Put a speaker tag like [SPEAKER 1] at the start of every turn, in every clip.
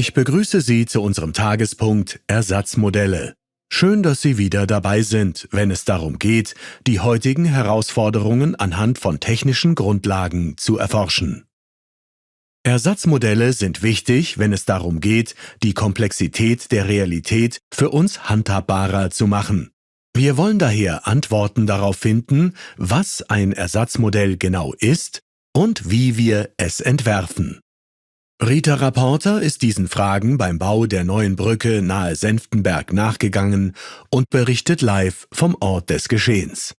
[SPEAKER 1] Ich begrüße Sie zu unserem Tagespunkt Ersatzmodelle. Schön, dass Sie wieder dabei sind, wenn es darum geht, die heutigen Herausforderungen anhand von technischen Grundlagen zu erforschen. Ersatzmodelle sind wichtig, wenn es darum geht, die Komplexität der Realität für uns handhabbarer zu machen. Wir wollen daher Antworten darauf finden, was ein Ersatzmodell genau ist und wie wir es entwerfen. Rita Rapporter ist diesen Fragen beim Bau der neuen Brücke nahe Senftenberg nachgegangen und berichtet live vom Ort des Geschehens.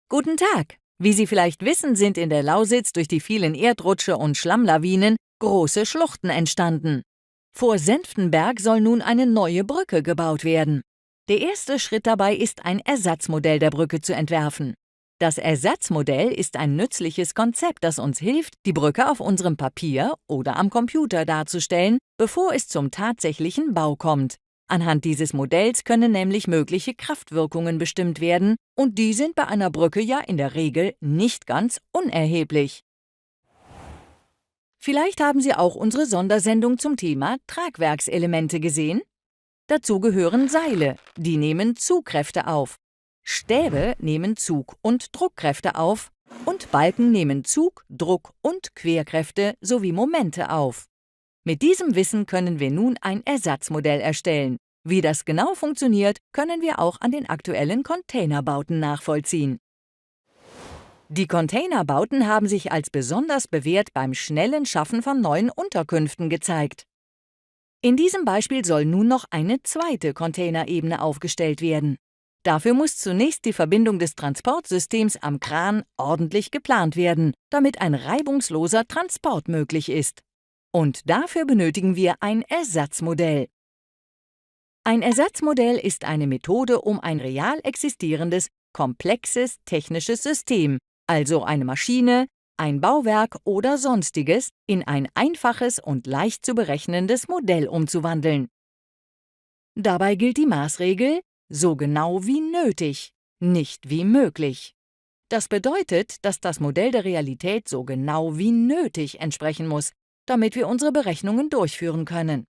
[SPEAKER 2] Guten Tag! Wie Sie vielleicht wissen, sind in der Lausitz durch die vielen Erdrutsche und Schlammlawinen große Schluchten entstanden. Vor Senftenberg soll nun eine neue Brücke gebaut werden. Der erste Schritt dabei ist, ein Ersatzmodell der Brücke zu entwerfen. Das Ersatzmodell ist ein nützliches Konzept, das uns hilft, die Brücke auf unserem Papier oder am Computer darzustellen, bevor es zum tatsächlichen Bau kommt. Anhand dieses Modells können nämlich mögliche Kraftwirkungen bestimmt werden, und die sind bei einer Brücke ja in der Regel nicht ganz unerheblich. Vielleicht haben Sie auch unsere Sondersendung zum Thema Tragwerkselemente gesehen? Dazu gehören Seile, die nehmen Zugkräfte auf. Stäbe nehmen Zug- und Druckkräfte auf und Balken nehmen Zug-, Druck- und Querkräfte sowie Momente auf. Mit diesem Wissen können wir nun ein Ersatzmodell erstellen. Wie das genau funktioniert, können wir auch an den aktuellen Containerbauten nachvollziehen. Die Containerbauten haben sich als besonders bewährt beim schnellen Schaffen von neuen Unterkünften gezeigt. In diesem Beispiel soll nun noch eine zweite Containerebene aufgestellt werden. Dafür muss zunächst die Verbindung des Transportsystems am Kran ordentlich geplant werden, damit ein reibungsloser Transport möglich ist. Und dafür benötigen wir ein Ersatzmodell. Ein Ersatzmodell ist eine Methode, um ein real existierendes, komplexes technisches System, also eine Maschine, ein Bauwerk oder Sonstiges, in ein einfaches und leicht zu berechnendes Modell umzuwandeln. Dabei gilt die Maßregel: so genau wie nötig, nicht wie möglich. Das bedeutet, dass das Modell der Realität so genau wie nötig entsprechen muss, damit wir unsere Berechnungen durchführen können.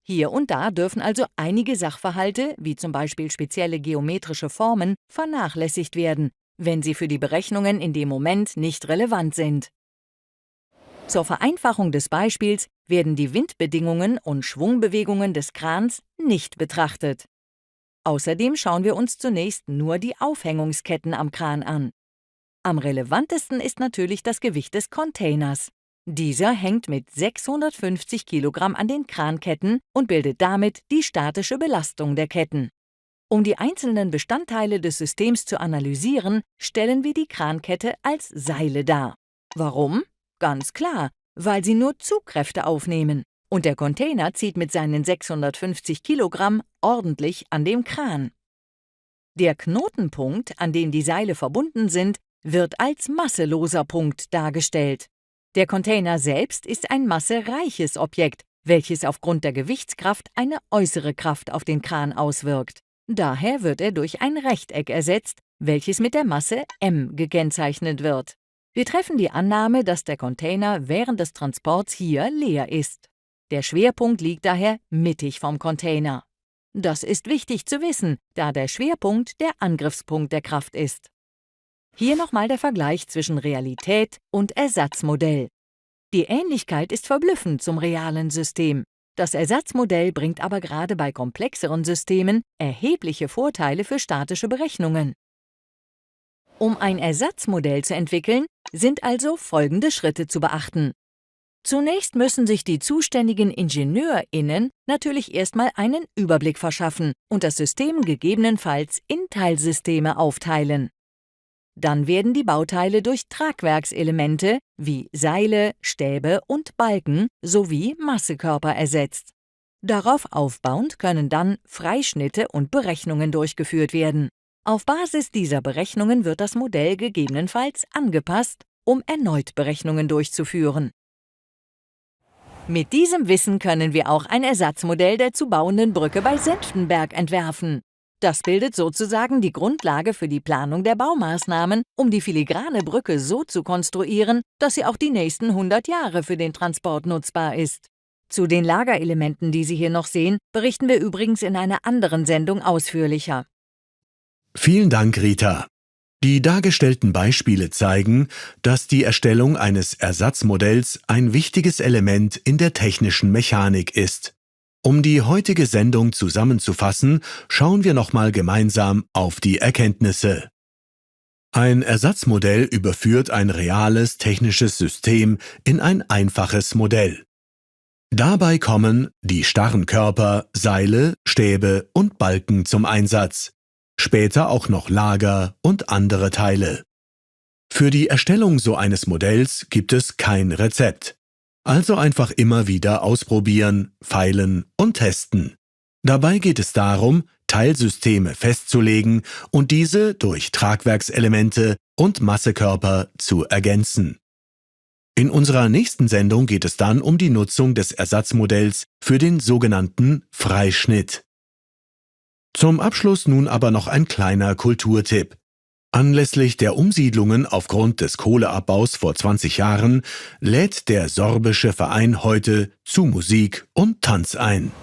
[SPEAKER 2] Hier und da dürfen also einige Sachverhalte, wie zum Beispiel spezielle geometrische Formen, vernachlässigt werden, wenn sie für die Berechnungen in dem Moment nicht relevant sind. Zur Vereinfachung des Beispiels werden die Windbedingungen und Schwungbewegungen des Krans nicht betrachtet. Außerdem schauen wir uns zunächst nur die Aufhängungsketten am Kran an. Am relevantesten ist natürlich das Gewicht des Containers. Dieser hängt mit 650 Kilogramm an den Kranketten und bildet damit die statische Belastung der Ketten. Um die einzelnen Bestandteile des Systems zu analysieren, stellen wir die Krankette als Seile dar. Warum? Ganz klar, weil sie nur Zugkräfte aufnehmen. Und der Container zieht mit seinen 650 Kilogramm ordentlich an dem Kran. Der Knotenpunkt, an dem die Seile verbunden sind, wird als masseloser Punkt dargestellt. Der Container selbst ist ein massereiches Objekt, welches aufgrund der Gewichtskraft eine äußere Kraft auf den Kran auswirkt. Daher wird er durch ein Rechteck ersetzt, welches mit der Masse m gekennzeichnet wird. Wir treffen die Annahme, dass der Container während des Transports hier leer ist. Der Schwerpunkt liegt daher mittig vom Container. Das ist wichtig zu wissen, da der Schwerpunkt der Angriffspunkt der Kraft ist. Hier nochmal der Vergleich zwischen Realität und Ersatzmodell. Die Ähnlichkeit ist verblüffend zum realen System. Das Ersatzmodell bringt aber gerade bei komplexeren Systemen erhebliche Vorteile für statische Berechnungen. Um ein Ersatzmodell zu entwickeln, sind also folgende Schritte zu beachten. Zunächst müssen sich die zuständigen IngenieurInnen natürlich erstmal einen Überblick verschaffen und das System gegebenenfalls in Teilsysteme aufteilen. Dann werden die Bauteile durch Tragwerkselemente wie Seile, Stäbe und Balken sowie Massekörper ersetzt. Darauf aufbauend können dann Freischnitte und Berechnungen durchgeführt werden. Auf Basis dieser Berechnungen wird das Modell gegebenenfalls angepasst, um erneut Berechnungen durchzuführen. Mit diesem Wissen können wir auch ein Ersatzmodell der zu bauenden Brücke bei Senftenberg entwerfen. Das bildet sozusagen die Grundlage für die Planung der Baumaßnahmen, um die filigrane Brücke so zu konstruieren, dass sie auch die nächsten 100 Jahre für den Transport nutzbar ist. Zu den Lagerelementen, die Sie hier noch sehen, berichten wir übrigens in einer anderen Sendung ausführlicher.
[SPEAKER 1] Vielen Dank, Rita. Die dargestellten Beispiele zeigen, dass die Erstellung eines Ersatzmodells ein wichtiges Element in der technischen Mechanik ist. Um die heutige Sendung zusammenzufassen, schauen wir nochmal gemeinsam auf die Erkenntnisse. Ein Ersatzmodell überführt ein reales technisches System in ein einfaches Modell. Dabei kommen die starren Körper, Seile, Stäbe und Balken zum Einsatz. Später auch noch Lager und andere Teile. Für die Erstellung so eines Modells gibt es kein Rezept. Also einfach immer wieder ausprobieren, feilen und testen. Dabei geht es darum, Teilsysteme festzulegen und diese durch Tragwerkselemente und Massekörper zu ergänzen. In unserer nächsten Sendung geht es dann um die Nutzung des Ersatzmodells für den sogenannten Freischnitt. Zum Abschluss nun aber noch ein kleiner Kulturtipp. Anlässlich der Umsiedlungen aufgrund des Kohleabbaus vor 20 Jahren lädt der sorbische Verein heute zu Musik und Tanz ein.